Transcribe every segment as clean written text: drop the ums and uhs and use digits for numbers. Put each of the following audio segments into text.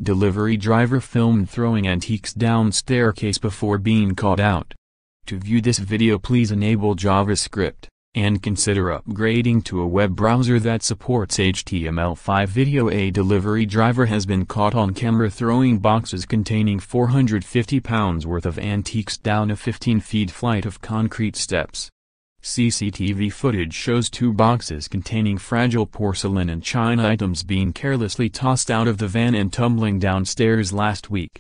Delivery driver filmed throwing antiques down staircase before being caught out. To view this video, please enable JavaScript, and consider upgrading to a web browser that supports HTML5 video. A delivery driver has been caught on camera throwing boxes containing 450 pounds worth of antiques down a 15-feet flight of concrete steps. CCTV footage shows 2 boxes containing fragile porcelain and china items being carelessly tossed out of the van and tumbling downstairs last week.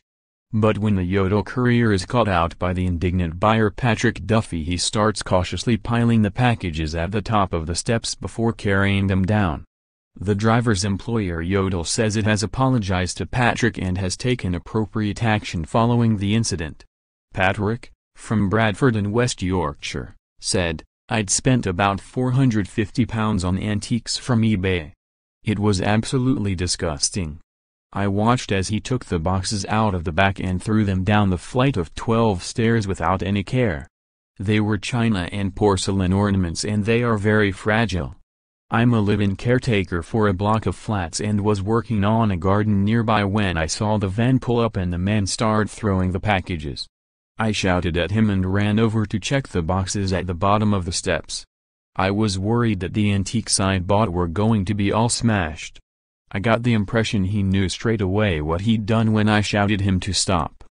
But when the Yodel courier is caught out by the indignant buyer Patrick Duffy, he starts cautiously piling the packages at the top of the steps before carrying them down. The driver's employer Yodel says it has apologized to Patrick and has taken appropriate action following the incident. Patrick, from Bradford in West Yorkshire, said, "I'd spent about £450 on antiques from eBay. It was absolutely disgusting. I watched as he took the boxes out of the back and threw them down the flight of 12 stairs without any care. They were china and porcelain ornaments and they are very fragile. I'm a live-in caretaker for a block of flats and was working on a garden nearby when I saw the van pull up and the man started throwing the packages. I shouted at him and ran over to check the boxes at the bottom of the steps. I was worried that the antiques I'd bought were going to be all smashed. I got the impression he knew straight away what he'd done when I shouted him to stop.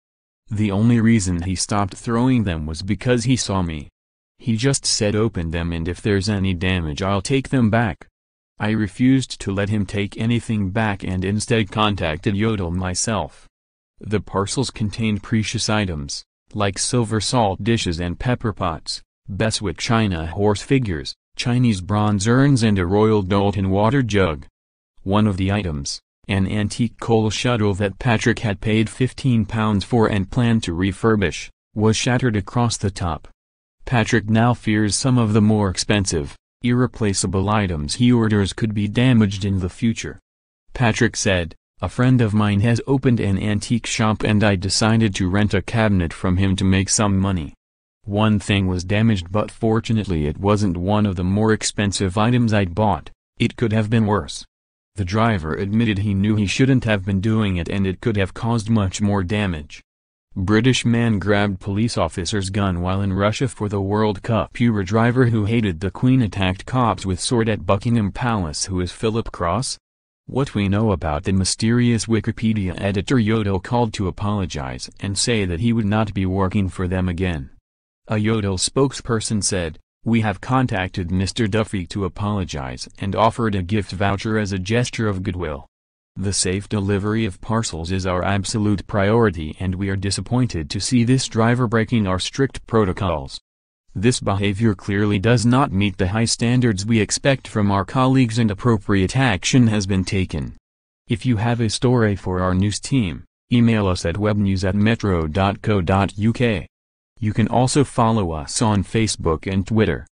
The only reason he stopped throwing them was because he saw me. He just said open them and if there's any damage I'll take them back. I refused to let him take anything back and instead contacted Yodel myself. The parcels contained precious items, like silver salt dishes and pepper pots, Beswick china horse figures, Chinese bronze urns and a Royal Doulton water jug. One of the items, an antique coal shuttle that Patrick had paid £15 for and planned to refurbish, was shattered across the top. Patrick now fears some of the more expensive, irreplaceable items he orders could be damaged in the future. Patrick said, "A friend of mine has opened an antique shop and I decided to rent a cabinet from him to make some money. One thing was damaged but fortunately it wasn't one of the more expensive items I'd bought. It could have been worse." The driver admitted he knew he shouldn't have been doing it and it could have caused much more damage. British man grabbed police officer's gun while in Russia for the World Cup. Uber driver who hated the Queen attacked cops with sword at Buckingham Palace. Who is Philip Cross? What we know about the mysterious Wikipedia editor Yodel called to apologize and say that he would not be working for them again. A Yodel spokesperson said, "We have contacted Mr. Duffy to apologize and offered a gift voucher as a gesture of goodwill. The safe delivery of parcels is our absolute priority and we are disappointed to see this driver breaking our strict protocols. This behavior clearly does not meet the high standards we expect from our colleagues and appropriate action has been taken. If you have a story for our news team, email us at webnews@metro.co.uk. You can also follow us on Facebook and Twitter.